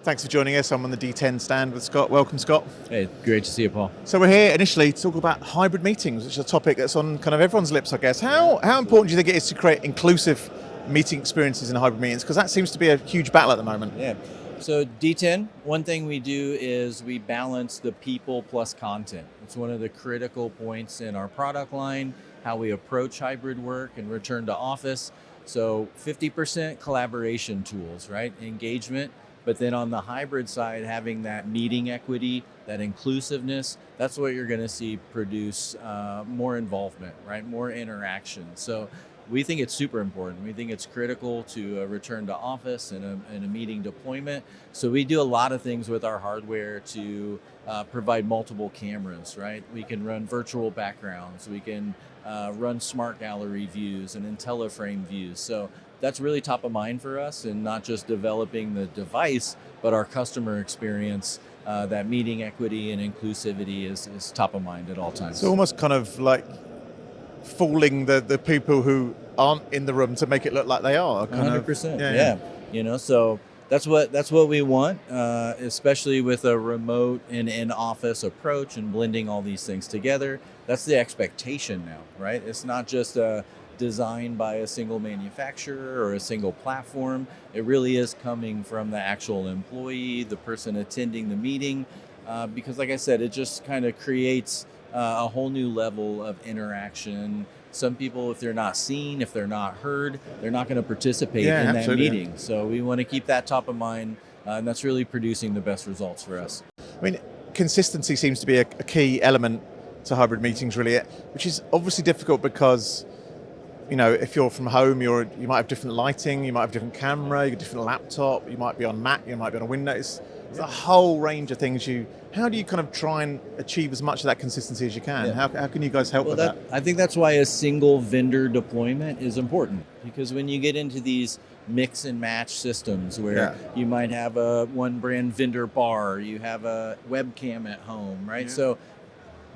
Thanks for joining us. I'm on the DTEN stand with Scott. Welcome, Scott. Hey, great to see you, Paul. So we're here initially to talk about hybrid meetings, which is a topic that's on kind of everyone's lips, I guess. How important do you think it is to create inclusive meeting experiences in hybrid meetings? Because that seems to be a huge battle at the moment. Yeah. So DTEN, one thing we do is we balance the people plus content. It's one of the critical points in our product line, how we approach hybrid work and return to office. So 50% collaboration tools, right? Engagement. But then on the hybrid side, having that meeting equity, that inclusiveness, that's what you're going to see produce more involvement, right? More interaction. So we think it's super important. We think it's critical to return to office and a meeting deployment. So we do a lot of things with our hardware to provide multiple cameras, right? We can run virtual backgrounds. We can run smart gallery views and IntelliFrame views. So that's really top of mind for us, and not just developing the device, but our customer experience. That meeting equity and inclusivity is top of mind at all times. So almost kind of like fooling the people who aren't in the room to make it look like they are. 100%. Yeah. You know, so that's what we want, especially with a remote and in-office approach and blending all these things together. That's the expectation now, right? It's not just designed by a single manufacturer or a single platform. It really is coming from the actual employee, the person attending the meeting, because like I said, it just kind of creates a whole new level of interaction. Some people, if they're not seen, if they're not heard, they're not going to participate in that meeting. So we want to keep that top of mind, and that's really producing the best results for us. I mean, consistency seems to be a key element to hybrid meetings, really, which is obviously difficult because, you know, if you're from home, you might have different lighting, you might have different camera, you have a different laptop, you might be on Mac, you might be on a Windows. There's a whole range of things. How do you kind of try and achieve as much of that consistency as you can? How can you guys help with that? I think that's why a single vendor deployment is important, because when you get into these mix and match systems where you might have a one brand vendor bar, you have a webcam at home, right? So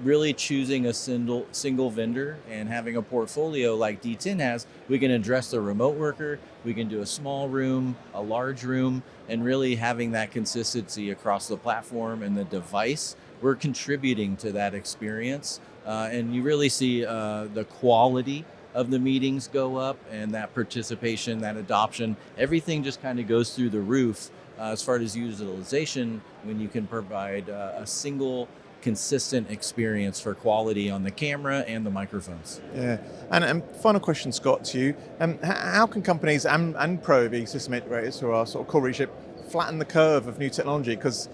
really choosing a single vendor and having a portfolio like DTEN has, we can address the remote worker, we can do a small room, a large room, and really having that consistency across the platform and the device. We're contributing to that experience, and you really see the quality of the meetings go up, and that participation, that adoption, everything just kind of goes through the roof as far as utilization when you can provide a single consistent experience for quality on the camera and the microphones. Yeah, and final question, Scott, to you. How can companies and Pro AV system integrators who are sort of core leadership flatten the curve of new technology? Because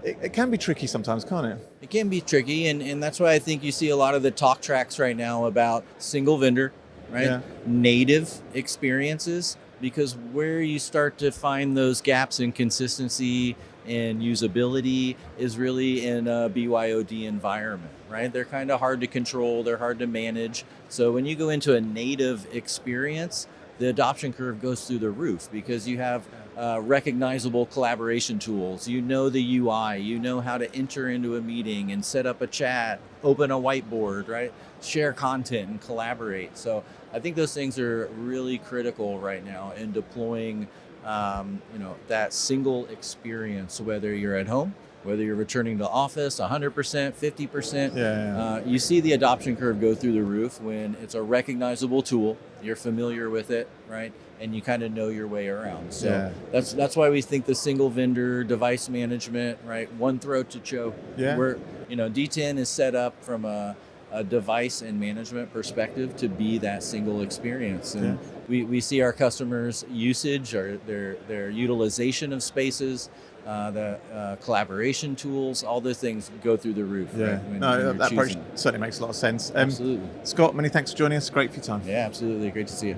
it can be tricky sometimes, can't it? It can be tricky, and that's why I think you see a lot of the talk tracks right now about single vendor, right? Yeah. Native experiences, because where you start to find those gaps in consistency and usability is really in a BYOD environment, right? They're kind of hard to control, they're hard to manage. So when you go into a native experience, the adoption curve goes through the roof, because you have recognizable collaboration tools. You know the UI, you know how to enter into a meeting and set up a chat, open a whiteboard, right? Share content and collaborate. So I think those things are really critical right now in deploying that single experience, whether you're at home, whether you're returning to office, 100%, 50%. You see the adoption curve go through the roof when it's a recognizable tool, you're familiar with it, right? And you kind of know your way around. So that's why we think the single vendor device management, right? One throat to choke. Where, DTEN is set up from a device and management perspective to be that single experience. And we see our customers' usage, or their utilization of spaces, the collaboration tools, all those things go through the roof. Right, that approach certainly makes a lot of sense. Absolutely. Scott, many thanks for joining us. Great for your time. Yeah, absolutely. Great to see you.